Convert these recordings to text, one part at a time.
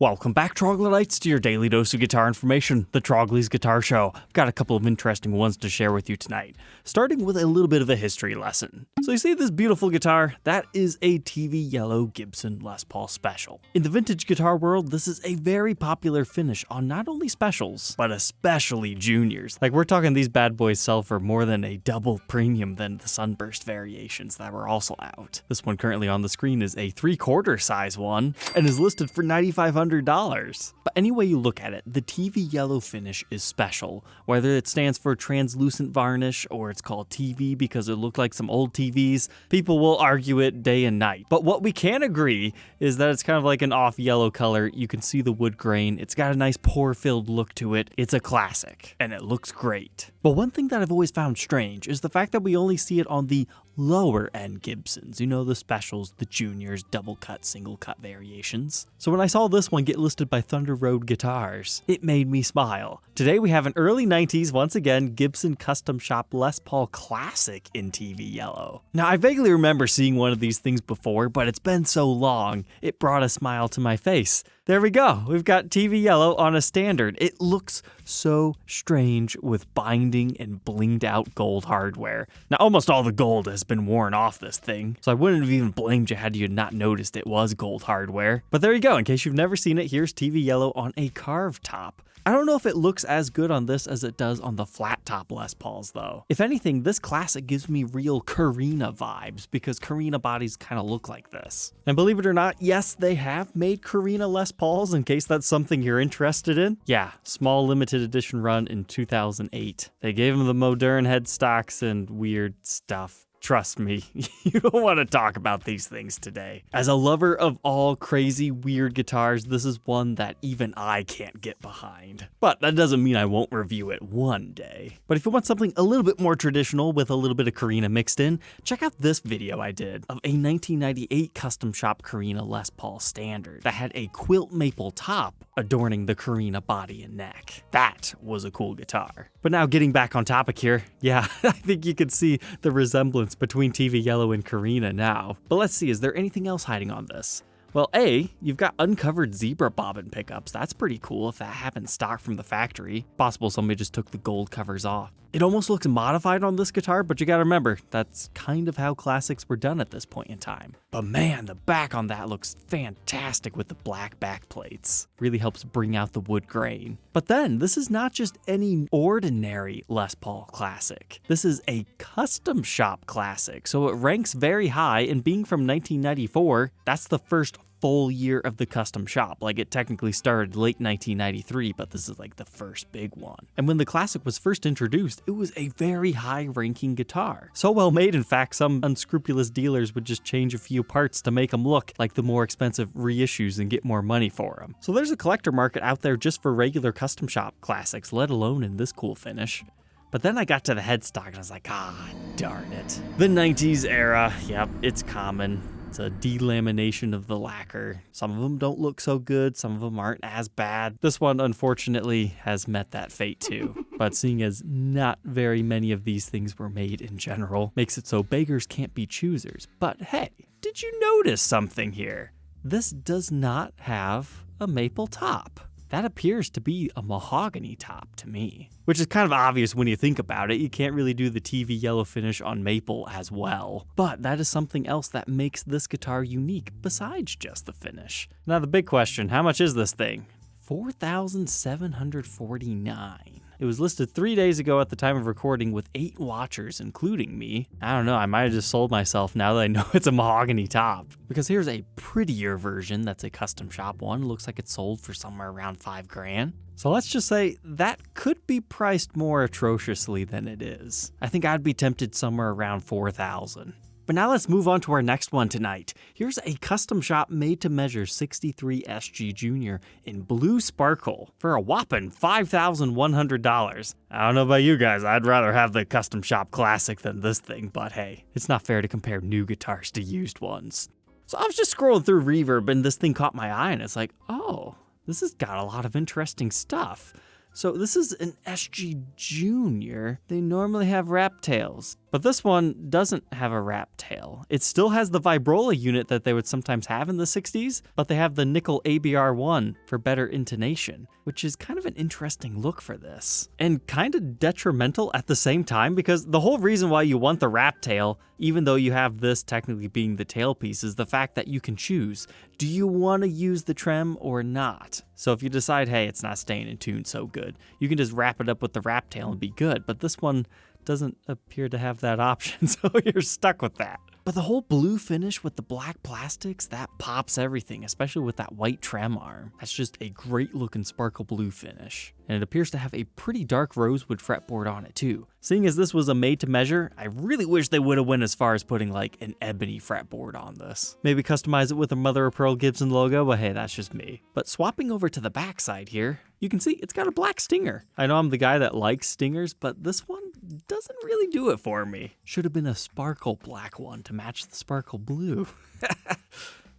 Welcome back, Troglodytes, to your daily dose of guitar information, the Trogly's Guitar Show. I've got a couple of interesting ones to share with you tonight, starting with a little bit of a history lesson. So you see this beautiful guitar? That is a TV yellow Gibson Les Paul Special. In the vintage guitar world, this is a very popular finish on not only specials, but especially juniors. Like, we're talking these bad boys sell for more than a double premium than the Sunburst variations that were also out. This one currently on the screen is a 3/4 size one and is listed for $9,500. But any way you look at it, the TV yellow finish is special. Whether it stands for translucent varnish or it's called TV because it looked like some old TVs, people will argue it day and night. But what we can agree is that it's kind of like an off yellow color. You can see the wood grain. It's got a nice pore-filled look to it. It's a classic, and it looks great. But one thing that I've always found strange is the fact that we only see it on the lower end Gibsons, you know, the specials, the juniors, double cut, single cut variations. So when I saw this one get listed by Thunder Road Guitars, it made me smile. Today we have an early 90s, once again, Gibson Custom Shop Les Paul Classic in TV yellow. Now, I vaguely remember seeing one of these things before, but it's been so long, it brought a smile to my face. There we go. We've got TV yellow on a standard. It looks so strange with binding and blinged out gold hardware. Now, almost all the gold has been worn off this thing, so I wouldn't have even blamed you had you not noticed it was gold hardware. But there you go. In case you've never seen it, here's TV yellow on a carved top. I don't know if it looks as good on this as it does on the flat top Les Pauls though. If anything, this classic gives me real Korina vibes because Korina bodies kind of look like this. And believe it or not, yes, they have made Korina Les Pauls in case that's something you're interested in. Yeah, small limited edition run in 2008. They gave them the modern headstocks and weird stuff. Trust me, you don't want to talk about these things today. As a lover of all crazy, weird guitars, this is one that even I can't get behind. But that doesn't mean I won't review it one day. But if you want something a little bit more traditional with a little bit of Korina mixed in, check out this video I did of a 1998 Custom Shop Korina Les Paul Standard that had a quilt maple top adorning the Korina body and neck. That was a cool guitar. But now getting back on topic here, yeah, I think you can see the resemblance between TV yellow and Korina now. But let's see, is there anything else hiding on this? Well, A, you've got uncovered zebra bobbin pickups. That's pretty cool if that happened stock from the factory. Possible somebody just took the gold covers off. It almost looks modified on this guitar, but you gotta remember, that's kind of how classics were done at this point in time. But man, the back on that looks fantastic with the black back plates. Really helps bring out the wood grain. But then, this is not just any ordinary Les Paul classic. This is a custom shop classic, so it ranks very high, and being from 1994, that's the first full year of the custom shop. Like, it technically started late 1993, but this is like the first big one. And when the classic was first introduced, it was a very high-ranking guitar. So well made, in fact, some unscrupulous dealers would just change a few parts to make them look like the more expensive reissues and get more money for them. So there's a collector market out there just for regular custom shop classics, let alone in this cool finish. But then I got to the headstock and I was like, ah, darn it. The 90s era, yep, it's common. It's a delamination of the lacquer. Some of them don't look so good, some of them aren't as bad. This one, unfortunately, has met that fate too. But seeing as not very many of these things were made in general, makes it so beggars can't be choosers. But hey, did you notice something here? This does not have a maple top. That appears to be a mahogany top to me. Which is kind of obvious when you think about it. You can't really do the TV yellow finish on maple as well. But that is something else that makes this guitar unique besides just the finish. Now the big question, how much is this thing? $4,749. It was listed 3 days ago at the time of recording with 8 watchers, including me. I don't know, I might have just sold myself now that I know it's a mahogany top. Because here's a prettier version that's a custom shop one. Looks like it's sold for somewhere around $5,000. So let's just say that could be priced more atrociously than it is. I think I'd be tempted somewhere around $4,000. But now let's move on to our next one tonight. Here's a custom shop made to measure 63 SG Junior in blue sparkle for a whopping $5,100. I don't know about you guys, I'd rather have the custom shop classic than this thing, but hey, it's not fair to compare new guitars to used ones. So I was just scrolling through Reverb and this thing caught my eye and it's like, oh, this has got a lot of interesting stuff. So this is an SG Junior. They normally have wrap tails. But this one doesn't have a wrap tail. It still has the vibrola unit that they would sometimes have in the 60s, but they have the nickel ABR1 for better intonation, which is kind of an interesting look for this. And kind of detrimental at the same time, because the whole reason why you want the wrap tail, even though you have this technically being the tailpiece, is the fact that you can choose. Do you want to use the trem or not? So if you decide, hey, it's not staying in tune so good, you can just wrap it up with the wrap tail and be good. But this one doesn't appear to have that option, so you're stuck with that. But the whole blue finish with the black plastics, that pops everything, especially with that white trem arm. That's just a great looking sparkle blue finish. And it appears to have a pretty dark rosewood fretboard on it too. Seeing as this was a made to measure, I really wish they would have went as far as putting like an ebony fretboard on this. Maybe customize it with a mother of pearl Gibson logo, but hey, that's just me. But swapping over to the back side here, you can see it's got a black stinger. I know I'm the guy that likes stingers, but this one doesn't really do it for me. Should have been a sparkle black one to match the sparkle blue.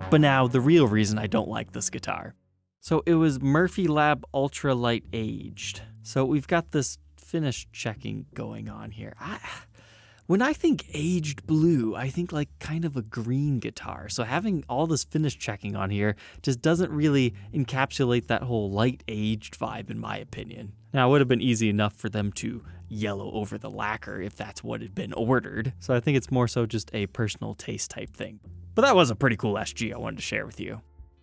But now, the real reason I don't like this guitar. So it was Murphy Lab Ultra Light Aged. So we've got this finish checking going on here. When I think aged blue, I think like kind of a green guitar. So having all this finish checking on here just doesn't really encapsulate that whole light aged vibe in my opinion. Now it would have been easy enough for them to yellow over the lacquer if that's what had been ordered. So I think it's more so just a personal taste type thing. But that was a pretty cool SG I wanted to share with you.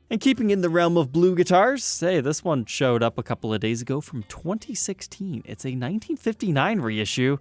And keeping in the realm of blue guitars, hey, this one showed up a couple of days ago from 2016. It's a 1959 reissue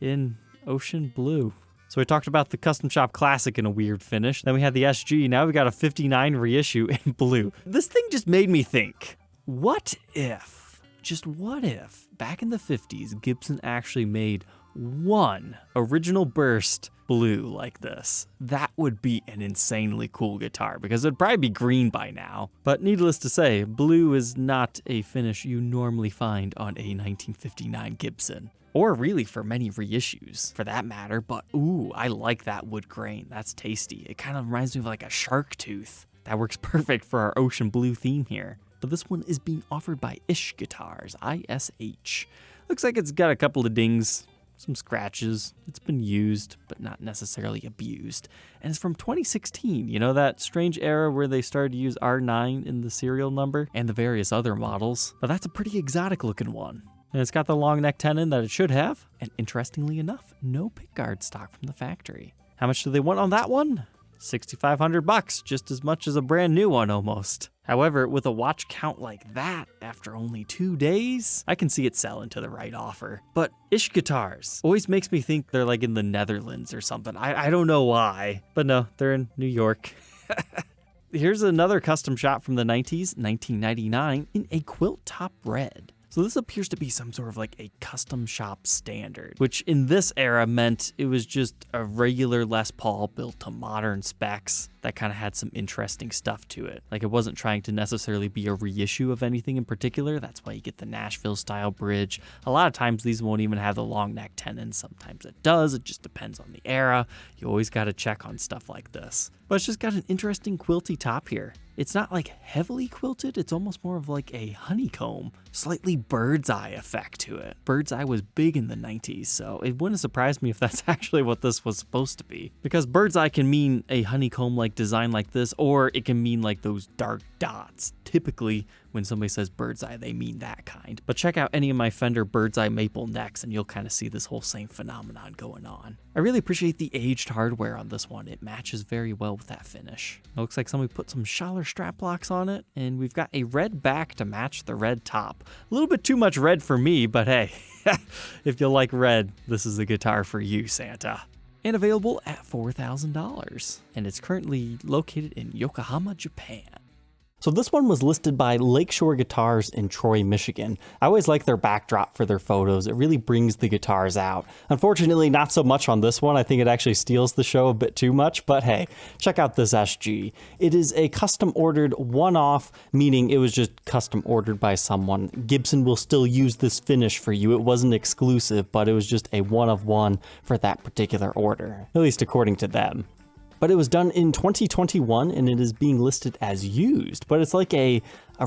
in ocean blue. So we talked about the Custom Shop Classic in a weird finish. Then we had the SG. Now we got a 59 reissue in blue. This thing just made me think, what if, just what if, back in the 50s, Gibson actually made one original burst blue like this? That would be an insanely cool guitar because it'd probably be green by now. But needless to say, blue is not a finish you normally find on a 1959 Gibson. Or really for many reissues, for that matter, but ooh, I like that wood grain. That's tasty. It kind of reminds me of like a shark tooth. That works perfect for our ocean blue theme here. But this one is being offered by Ish Guitars, ISH. Looks like it's got a couple of dings, some scratches. It's been used, but not necessarily abused. And it's from 2016, you know, that strange era where they started to use R9 in the serial number and the various other models. But that's a pretty exotic looking one. And it's got the long neck tenon that it should have. And interestingly enough, no pickguard stock from the factory. How much do they want on that one? $6,500, just as much as a brand new one almost. However, with a watch count like that, after only 2 days, I can see it selling to the right offer. But Ish Guitars always makes me think they're like in the Netherlands or something. I don't know why, but no, they're in New York. Here's another custom shop from the 90s, 1999, in a quilt top red. So this appears to be some sort of like a custom shop standard, which in this era meant it was just a regular Les Paul built to modern specs that kind of had some interesting stuff to it. Like it wasn't trying to necessarily be a reissue of anything in particular. That's why you get the Nashville style bridge. A lot of times these won't even have the long neck tenon. Sometimes it does. It just depends on the era. You always got to check on stuff like this. But it's just got an interesting quilty top here. It's not like heavily quilted, it's almost more of like a honeycomb, slightly bird's eye effect to it. Bird's eye was big in the 90s, so it wouldn't surprise me if that's actually what this was supposed to be. Because bird's eye can mean a honeycomb-like design like this, or it can mean like those dark dots. Typically, when somebody says bird's eye, they mean that kind. But check out any of my Fender bird's eye maple necks and you'll kind of see this whole same phenomenon going on. I really appreciate the aged hardware on this one. It matches very well with that finish. It looks like somebody put some Schaller strap locks on it, and we've got a red back to match the red top. A little bit too much red for me, but hey, if you like red, this is the guitar for you, Santa. And available at $4,000. And it's currently located in Yokohama, Japan. So this one was listed by Lakeshore Guitars in Troy, Michigan. I always like their backdrop for their photos. It really brings the guitars out. Unfortunately, not so much on this one. I think it actually steals the show a bit too much, but hey, check out this SG. It is a custom ordered one-off, meaning it was just custom ordered by someone. Gibson will still use this finish for you. It wasn't exclusive, but it was just a one-of-one for that particular order, at least according to them. But it was done in 2021 and it is being listed as used, but it's like a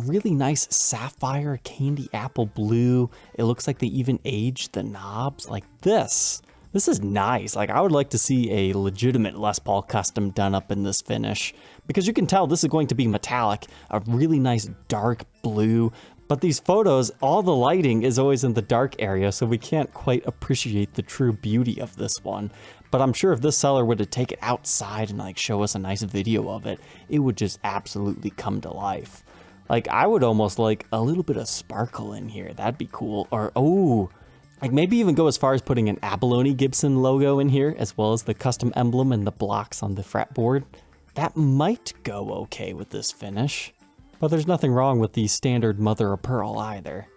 really nice sapphire candy apple blue. It looks like they even aged the knobs like this. This is nice. Like, I would like to see a legitimate Les Paul custom done up in this finish, because you can tell this is going to be metallic, a really nice dark blue. But these photos, all the lighting is always in the dark area, so we can't quite appreciate the true beauty of this one. But I'm sure if this seller were to take it outside and like show us a nice video of it, it would just absolutely come to life. Like, I would almost like a little bit of sparkle in here. That'd be cool. Or, oh, like maybe even go as far as putting an abalone Gibson logo in here, as well as the custom emblem and the blocks on the fretboard. That might go okay with this finish. But there's nothing wrong with the standard mother of pearl either.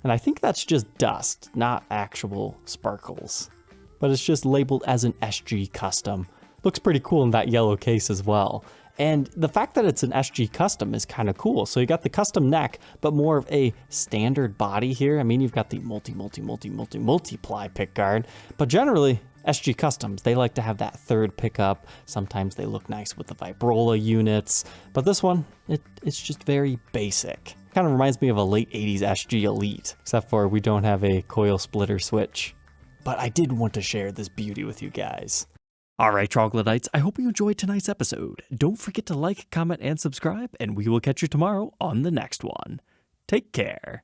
And I think that's just dust, not actual sparkles. But it's just labeled as an SG custom. Looks pretty cool in that yellow case as well. And the fact that it's an SG custom is kind of cool. So you got the custom neck, but more of a standard body here. I mean, you've got the multi-ply pickguard, but generally SG customs, they like to have that third pickup. Sometimes they look nice with the vibrola units, but this one, it's just very basic. Kind of reminds me of a late 80s SG Elite, except for we don't have a coil splitter switch. But I did want to share this beauty with you guys. Alright, Troglodytes, I hope you enjoyed tonight's episode. Don't forget to like, comment, and subscribe, and we will catch you tomorrow on the next one. Take care.